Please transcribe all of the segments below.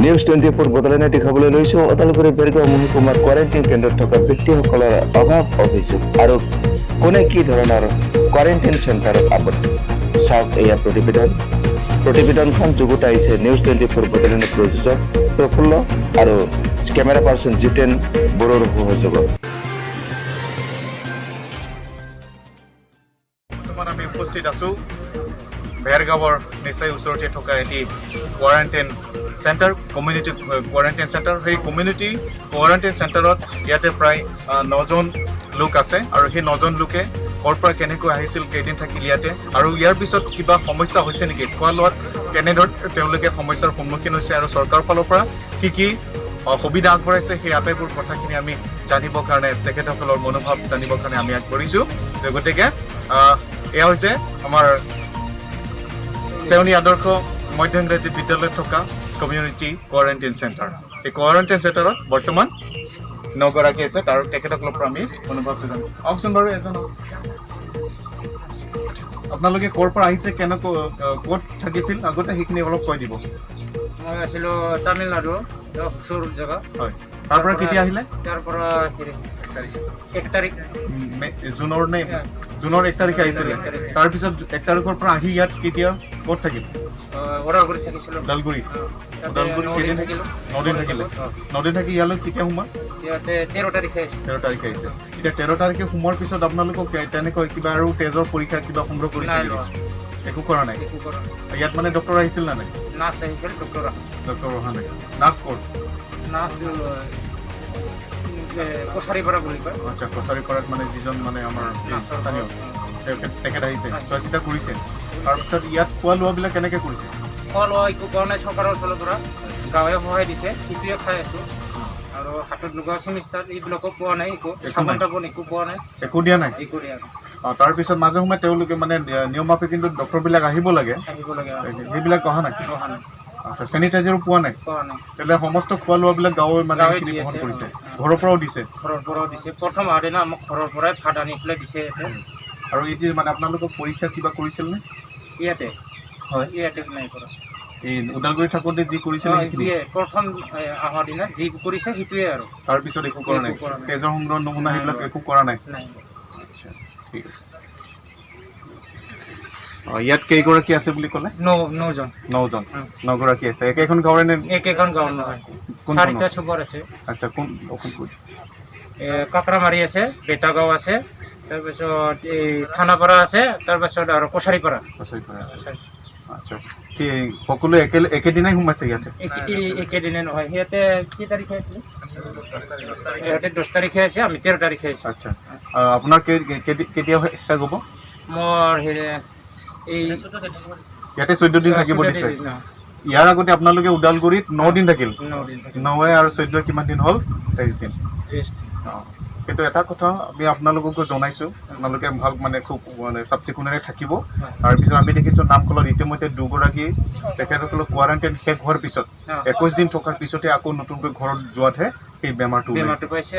News 24 বদলানে দেখাবলৈ লৈছো ওদালগুৰি বেৰগাঁও মহকুমাৰ কোৱাৰেণ্টাইন কেন্দ্ৰত থকা ব্যক্তিসকলৰ অভাৱ অভিযোগ আৰু কোনে কি ধৰণৰ কোৱাৰেণ্টাইন চেণ্টাৰত আপত্তি চাওক এয়া প্ৰতিবেদনখন যুগুত আহিছে নিউজ 24 বদলানে প্ৰযোজক প্ৰফুল্ল আৰু কেমেৰা পাৰ্চন জিতেন বড়োৰ সহযোগত। আমি উপস্থিত আছো বেৰগাঁৱৰ নিচাই ওচৰতে থকা এটি quarantine centre community quarantine centre. সেই কমিউনিটি কোৱাৰেণ্টাইন চেণ্টাৰত ইয়াতে প্ৰায় 9জন লোক আছে আৰু সেই 9জন লোকে ক'ৰ পৰা কেনেকৈ আহিছিল, কেইদিন থাকিল ইয়াতে, আৰু ইয়াৰ পিছত কিবা সমস্যা হৈছে নেকি, খোৱা লোৱাত কেনেদৰে তেওঁলোকে সমস্যাৰ সন্মুখীন হৈছে আৰু চৰকাৰৰ ফালৰ পৰা কি সুবিধা আগবঢ়াইছে, সেই আটাইবোৰ কথাখিনি আমি জানিবৰ কাৰণে তেখেতসকলৰ মনোভাৱ জানিবৰ কাৰণে আমি আগবাঢ়িছোঁ। গতিকে এয়া হৈছে আমাৰ চেউনি আদৰ্শ মধ্য ইংৰাজী বিদ্যালয়ত থকা কমিউনিটি কোৱাৰেণ্টাইন চেণ্টাৰ। এই কোৱাৰেণ্টাইন চেণ্টাৰত বৰ্তমান 9গৰাকী আছে, তাৰ তেখেতসকলৰ পৰা আমি অনুভৱটো জানো। আহকচোন বাৰু এজন, আপোনালোকে ক'ৰ পৰা আহিছে, কেনেকৈ ক'ত থাকিছিল আগতে সেইখিনি অলপ কৈ দিব। মই আছিলোঁ তামিলনাডু ওচৰ জেগা। হয়, তাৰ পৰা কেতিয়া আহিলে? তাৰ পৰা 1 তাৰিখ জুনৰ 1 তাৰিখে আহিছিলে। তাৰপিছত 1 তাৰিখৰ পৰা আহি ইয়াত কেতিয়া ক'ত থাকিল? ওদালগুৰিত থাকিছিলোঁ। ওদালগুৰি কেইদিন থাকিলোঁ? 9 দিন থাকিলে। 9 দিন থাকি ইয়ালৈ কেতিয়া সোমাল? ইয়াতে 13 তাৰিখে আহিছোঁ। 13 তাৰিখে আহিছে। এতিয়া 13 তাৰিখে সোমোৱাৰ পিছত আপোনালোকক তেনেকৈ কিবা আৰু তেজৰ পৰীক্ষা কিবা সংগ্ৰহ কৰিছিল? একো কৰা নাই। ইয়াত মানে ডক্টৰ আহিছিল নে নাই? নাৰ্ছ আহিছিল, ডক্টৰ অহা নাই। নাৰ্ছ ক'ত? নাৰ্ছ কছাৰীপাৰা বুলি কয়। আচ্ছা, কছাৰীপাৰাত মানে যিজন মানে আমাৰ স্থানীয় তেখেত আহিছে, চোৱা চিতা কৰিছে। তাৰপিছত ইয়াত খোৱা লোৱাবিলাক কেনেকৈ কৰিছে? খোৱা লোৱা একো কৰা নাই, চৰকাৰৰ ফালৰ পৰা গাঁৱে সহায় দিছে, সেইটোৱে খাই আছোঁ। আৰু হাতত লগোৱা চেমিষ্টাৰ এইবিলাকো পোৱা নাই, চাবোন তাবোন একো পোৱা নাই, একো দিয়া নাই। একো দিয়া নাই। তাৰপিছত মাজে সময়ে তেওঁলোকে মানে নিয়মাফে কিন্তু ডক্টৰবিলাক আহিব লাগে, সেইবিলাক অহা নাই। আচ্ছা, চেনিটাইজাৰো পোৱা নাই? তেতিয়াহ'লে সমস্ত খোৱা লোৱাবিলাক গাঁৱৰ মানে গ্ৰহণ কৰিছে, ঘৰৰ পৰাও দিছে? ঘৰৰ পৰাও দিছে। প্ৰথম অহা দিনা আমাক ঘৰৰ পৰাই ভাত আনি পেলাই দিছে ইয়াতে। আৰু এই যে মানে আপোনালোকক পৰীক্ষা কিবা কৰিছিল নে ইয়াতে? হয়, ইয়াতে নাই কৰা। এই ওদালগুৰি থাকোঁতে যি কৰিছিল প্ৰথম অহা দিনা যি কৰিছে সেইটোৱে আৰু তাৰপিছত একো কৰা নাই? তেজৰ সংগ্ৰহ নমুনা সেইবিলাক একো কৰা নাই? আচ্ছা, ঠিক আছে। ইয়াত কেইগৰাকী আছে বুলি ক'লে? 9গৰাকী আছে। একেখন গাঁৱৰে নে? একেখন গাঁৱৰ নহয়, 4টা চুবৰ আছে। আচ্ছা, কোন কাকৰামাৰী আছে, বেটাগাঁও আছে, তাৰপিছত এই থানাপাৰা আছে, তাৰপিছত আৰু কছাৰীপাৰা আছে। আচ্ছা, কি সকলো একেদিনাই সোমাইছে ইয়াতে? একেদিনে নহয়, সিহঁতে কি তাৰিখে আছিলে? সিহঁতে 10 তাৰিখে আছে, আমি 13 তাৰিখে আছোঁ। আচ্ছা, আপোনাৰ কেতিয়া শেষ হ'ব? মোৰ এই ইয়াতে 14 দিন থাকিব দিছে। ইয়াৰ আগতে আপোনালোকে ওদালগুৰিত 9 দিন থাকিল। 9 আৰু 14 কিমান দিন হ'ল? 23 দিন। কিন্তু এটা কথা আমি আপোনালোককো জনাইছোঁ, আপোনালোকে ভাল মানে খুব মানে চাফ চিকুণেৰে থাকিব। তাৰপিছত আমি দেখিছোঁ নামফলত ইতিমধ্যে 2গৰাকী তেখেতসকলক কোৱাৰেণ্টাইন শেষ হোৱাৰ পিছত 21 দিন থকাৰ পিছতে আকৌ নতুনকৈ ঘৰত যোৱাতহে সেই বেমাৰটো পাইছে।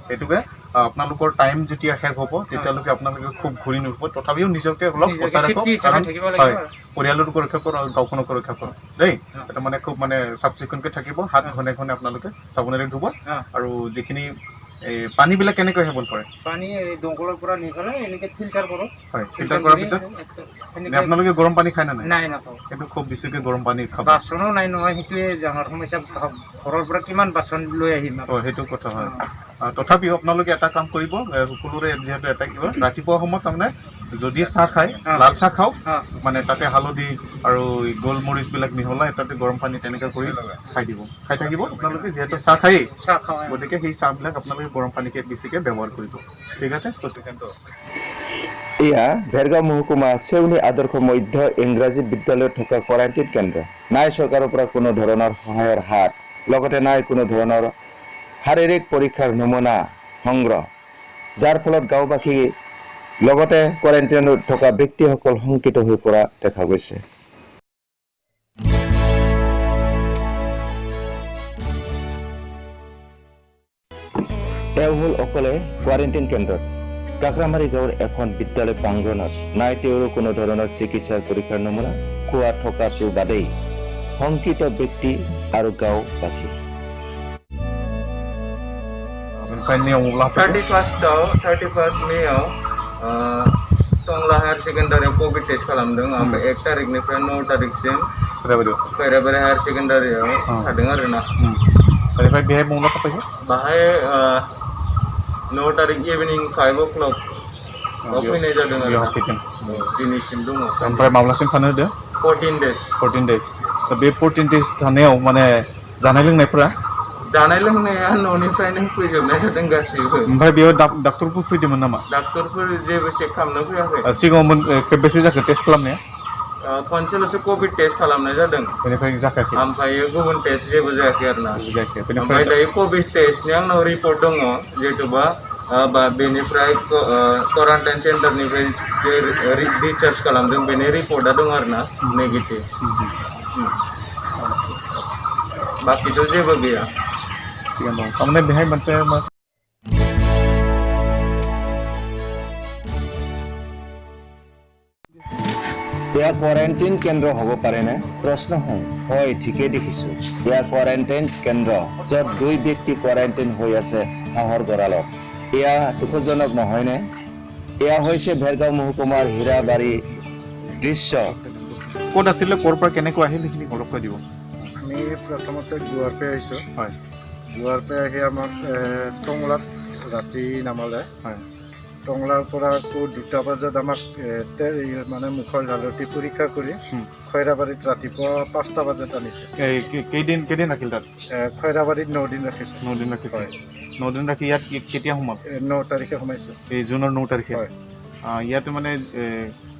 সেইটোকে আপোনালোকৰ টাইম যেতিয়া শেষ হ'ব তেতিয়ালৈকে আপোনালোকে খুব ঘূৰি নুফুৰিব, তথাপিও নিজকে অলপ সঁচা ৰাখক, হয়, পৰিয়ালটোকো ৰক্ষা কৰক আৰু গাঁওখনকো ৰক্ষা কৰক দেই। এটা মানে খুব মানে চাফ চিকুণকৈ থাকিব, হাত ঘনে ঘনে আপোনালোকে চাবোনেৰে ধুব। আৰু যিখিনি পানীবিলাক কেনেকৈ সেৱন কৰে? পানী দমকলৰ পৰা নি পেলাই এনেকৈ ফিল্টাৰ কৰোঁ। হয়, ফিল্টাৰ কৰাৰ পিছত আপোনালোকে গৰম পানী খায় নে নাই? নাই, নাখাওঁ। কিন্তু খুব বেছিকৈ গৰম পানী খাব। বাচনো নাই নহয়, সেইটোৱে ডাঙৰ সমস্যা। ঘৰৰ পৰা কিমান বাচন লৈ আহিম? সেইটো কথা হয়। তথাপিও আপোনালোকে এটা কাম কৰিব, সকলোৰে যিহেতু এটা কিবা ৰাতিপুৱা সময়ত তাৰমানে যদি চাহ খায়, লাল চাহ খাওক, মানে তাতে হালধি আৰু গোলমৰিচবিলাক মিহলাই তাতে গৰম পানী তেনেকৈ কৰি খাই থাকিব আপোনালোকে, যিহেতু চাহ খায়েই, গতিকে সেই চাহবিলাক আপোনালোকে গৰম পানীকে বেছিকৈ ব্যৱহাৰ কৰিব। ঠিক আছে। এয়া বেৰগাঁও মহকুমা চেউনি আদৰ্শ মধ্য ইংৰাজী বিদ্যালয়ত থকা কোৱাৰেণ্টাইন কেন্দ্ৰ। নাই চৰকাৰৰ পৰা কোনো ধৰণৰ সহায়ৰ হাত, লগতে নাই কোনো ধৰণৰ শাৰীৰিক পৰীক্ষাৰ নমুনা সংগ্ৰহ, যাৰ ফলত গাঁওবাসী লগতে কোৱাৰেণ্টাইনত থকা ব্যক্তিসকল শংকিত হৈ পৰা দেখা গৈছে। এওঁ হ'ল অকলে কোৱাৰেণ্টাইন কেন্দ্ৰত কাকৰামাৰী গাঁৱৰ এখন বিদ্যালয় প্ৰাংগণত নাই তেওঁৰো কোনো ধৰণৰ চিকিৎসাৰ পৰীক্ষাৰ নমুনা, খোৱা থকাটো বাদেই শংকিত ব্যক্তি আৰু গাঁওবাসী। ओमफ्राय नियमाव 31 मेआव टंला हायार सेकेन्डारियाव कभिड टेस्ट खालामदों ओमफ्राय 1 तारिखनिफ्राय 9 तारिखसिम खैराबारि हायार सेकेन्डारियाव थादों आरोना बेनिफ्राय बेहाय मुंला थाफैयो बाहाय 9 तारिख इभिनिं 5 o'clock फैनाय जादों आरो दिनैसिम दङ ओमफ्राय माब्लासिम थानो होदो 14 days 14 days बे 14 days थानायाव माने जानाय लोंनायफोरा जानाय लोंनाया न'निफ्रायनो फैजोबनाय जादों गासैबो ओमफ्राय बेयाव डाक्टरफोर फैदोंमोन नामा डाक्टरफोर जेबो चेक खालामनो फैयाखै सिगाङाव खेबबेसे जाखो टेस्ट खालामनाया खनसेल'सो कभिड टेस्ट खालामनाय जादों बेनिफ्राय जाखायाखै ओमफ्राय गुबुन टेस्ट जेबो जायाखै आरोना जायाखै ओमफ्राय बेनिफ्राय दायो कभिड टेस्टनि आंनाव रिपर्ट दङ जिहेतुबा बेनिफ्राय क्वारान्टाइन सेन्टारनिफ्राय डिस्चार्ज खालामदों बेनि रिपर्टआ दं आरोना नेगेटिभ बाखिथ' जेबो गैया थिगानो दं थारमाने बेहाय मोनसे এয়া কোৱাৰেণ্টাইন কেন্দ্ৰ হ'ব পাৰেনে? প্ৰশ্ন হয় ঠিকেই দেখিছোঁ। এয়া কোৱাৰেণ্টাইন কেন্দ্ৰ য'ত 2 ব্যক্তি কোৱাৰেণ্টাইন হৈ আছে হাঁহৰ গঁৰালত। এয়া দুখজনক নহয়নে? এয়া হৈছে ভেৰগাঁও মহকুমাৰ হীৰাবাৰী দৃশ্য। ক'ত আছিলে ক'ৰ পৰা কেনেকৈ আহিল সেইখিনি অলপ কৈ দিব আমি প্ৰথমতে গোৱাৰ পৰা আহিছোঁ হয় গোৱাৰ পৰা আহি আমাক টংলাত ৰাতি নামালে হয় টংলাৰ পৰা আকৌ 2টা বজাত আমাক মানে মুখৰ হালধি পৰীক্ষা কৰি খৈৰাবাৰীত ৰাতিপুৱা 5টা বজাত আনিছে কেইদিন ৰাখিল তাত খৈৰাবাৰীত 9 দিন ৰাখিছে 9 দিন ৰাখিছে 9 দিন ৰাখি ইয়াত কেতিয়া সোমাল 9 তাৰিখে সোমাইছে এই জুনৰ 9 তাৰিখে হয় ইয়াতে মানে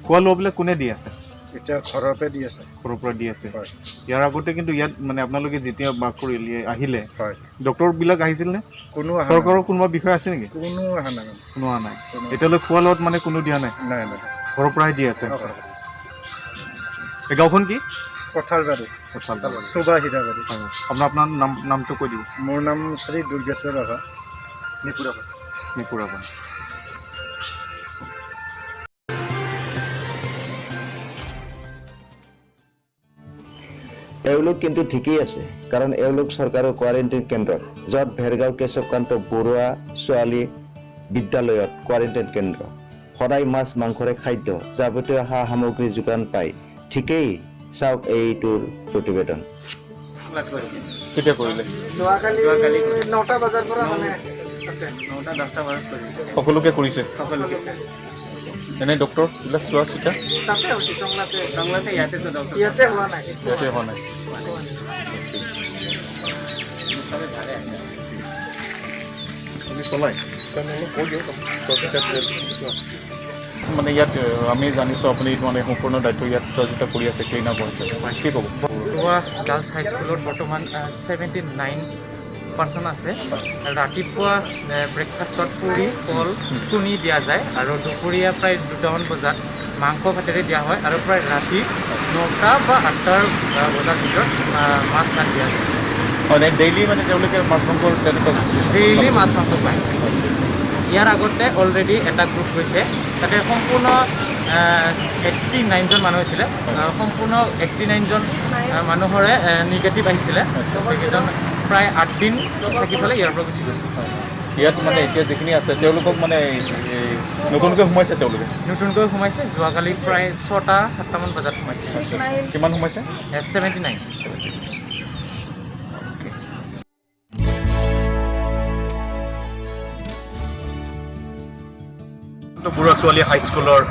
খোৱা লোৱাবিলাক কোনে দি আছে এতিয়া ঘৰৰ পৰা দি আছে ঘৰৰ পৰা দি আছে হয় ইয়াৰ আগতে কিন্তু ইয়াত মানে আপোনালোকে যেতিয়া বাস কৰি আহিলে হয় ডক্টৰবিলাক আহিছিল নে কোনো চৰকাৰৰ কোনোবা বিষয় আছে নেকি কোনো অহা নাই কোনো অহা নাই এতিয়ালৈ খোৱা লোৱাত মানে কোনো দিয়া নাই নাই ঘৰৰ পৰাই দি আছে এই গাঁওখন কি পথাৰবাৰী চোবা হীৰাবাৰী আপোনাৰ নামটো কৈ দিব মোৰ নাম শ্ৰী দুৰ্গেশ্বৰ ৰাভা নিপুৰাবা এওঁলোক কিন্তু ঠিকেই আছে কাৰণ এওঁলোক চৰকাৰৰ কোৱাৰেণ্টাইন কেন্দ্ৰত য'ত ভেৰগাঁও কেশৱকান্ত বৰুৱা ছোৱালী বিদ্যালয়ত কোৱাৰেণ্টাইন কেন্দ্ৰ সদায় মাছ মাংসৰে খাদ্য যাৱতীয় সা সামগ্ৰী যোগান পায় ঠিকেই চাওক এইটোৰ প্ৰতিবেদন কেতিয়া কৰিলে যোৱাকালি 9টা বজাৰ পৰা মানে 9টা 10টা বজাত কৰিছে সকলোকে কৰিছে এনে ডক্টৰ বিলাক চোৱা চিতা তাতে হৈছে টংলাতে ইয়াতে হোৱা নাই ইয়াতে হোৱা নাই চলাই মানে ইয়াত আমি জানিছোঁ আপুনি মানে সম্পূৰ্ণ দায়িত্ব ইয়াত চোৱা চিতা কৰি আছে ক্লিন আপ হৈছে কি ক'ব গাৰ্লছ হাইস্কুলত বৰ্তমান 79 পাৰ্চন আছে ৰাতিপুৱা ব্ৰেকফাষ্টত পুৰি কল কণী দিয়া যায় আৰু দুপৰীয়া প্ৰায় 2টামান বজাত মাংস ভাতেৰে দিয়া হয় আৰু প্ৰায় ৰাতি 9টা বা 8টাৰ বজাৰ ভিতৰত মাছ ভাত দিয়া যায় মানে ডেইলি মানে তেওঁলোকে মাছ মাংস ডেইলি মাছ মাংস পায় ইয়াৰ আগতে অলৰেডি এটা গ্ৰুপ হৈছে তাতে সম্পূৰ্ণ 89জন মানুহ আছিলে সম্পূৰ্ণ 89জন মানুহৰে নিগেটিভ আহিছিলে সেইকেইজন প্ৰায় 8 দিন থাকি পেলাই ইয়াৰ পৰা গুচি গৈছে ইয়াত মানে এতিয়া যিখিনি আছে তেওঁলোকক মানে নতুনকৈ সোমাইছে যোৱাকালি প্ৰায় 6টা 7টামান বজাত সোমাইছে কিমান সোমাইছে 79 বুঢ়া ছোৱালী হাইস্কুলৰ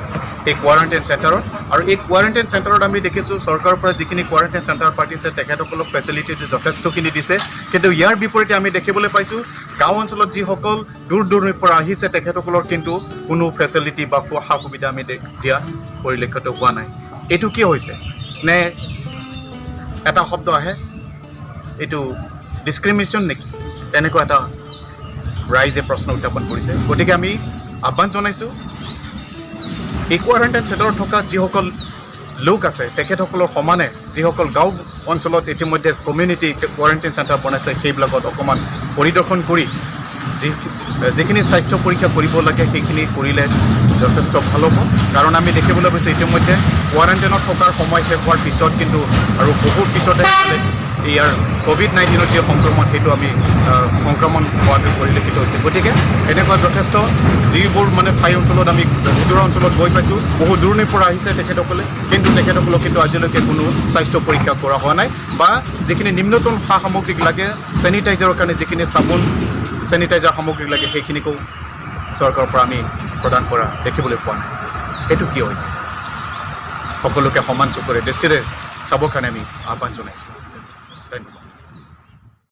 এই কোৱাৰেণ্টাইন চেণ্টাৰত আৰু এই কোৱাৰেণ্টাইন চেণ্টাৰত আমি দেখিছোঁ চৰকাৰৰ পৰা যিখিনি কোৱাৰেণ্টাইন চেণ্টাৰ পাতিছে তেখেতসকলক ফেচিলিটি যথেষ্টখিনি দিছে কিন্তু ইয়াৰ বিপৰীতে আমি দেখিবলৈ পাইছোঁ গাঁও অঞ্চলত যিসকল দূৰ দূৰণিৰ পৰা আহিছে তেখেতসকলৰ কিন্তু কোনো ফেচিলিটি বা সা সুবিধা আমি দিয়া পৰিলক্ষিত হোৱা নাই এইটো কি হৈছে নে এটা শব্দ আহে এইটো ডিছক্ৰিমিনেশ্যন নেকি তেনেকুৱা এটা ৰাইজে প্ৰশ্ন উত্থাপন কৰিছে গতিকে আমি আহ্বান জনাইছোঁ এই কোৱাৰেণ্টাইন চেণ্টাৰত থকা যিসকল লোক আছে তেখেতসকলৰ সমানে যিসকল গাঁও অঞ্চলত ইতিমধ্যে কমিউনিটি কোৱাৰেণ্টাইন চেণ্টাৰ বনাইছে সেইবিলাকত অকণমান পৰিদৰ্শন কৰি যিখিনি স্বাস্থ্য পৰীক্ষা কৰিব লাগে সেইখিনি কৰিলে যথেষ্ট ভাল হ'ব কাৰণ আমি দেখিবলৈ পাইছোঁ ইতিমধ্যে কোৱাৰেণ্টাইনত থকাৰ সময় শেষ হোৱাৰ পিছত কিন্তু আৰু বহুত পিছতে ইয়াৰ COVID-19 যি সংক্ৰমণ সেইটো আমি সংক্ৰমণ হোৱাটো পৰিলক্ষিত হৈছে গতিকে এনেকুৱা যথেষ্ট যিবোৰ মানে ঠাই অঞ্চলত আমি ভিতৰুৱা অঞ্চলত গৈ পাইছোঁ বহু দূৰণিৰ পৰা আহিছে তেখেতসকলে কিন্তু তেখেতসকলক কিন্তু আজিলৈকে কোনো স্বাস্থ্য পৰীক্ষা কৰা হোৱা নাই বা যিখিনি নিম্নতম সা সামগ্ৰী লাগে চেনিটাইজাৰৰ কাৰণে যিখিনি চাবোন চেনিটাইজাৰ সামগ্ৰী লাগে সেইখিনিকো চৰকাৰৰ পৰা আমি প্ৰদান কৰা দেখিবলৈ পোৱা নাই সেইটো কি হৈছে সকলোকে সমান চকুৰে দৃষ্টিৰে চাবৰ কাৰণে আমি আহ্বান জনাইছোঁ ধন্যবাদ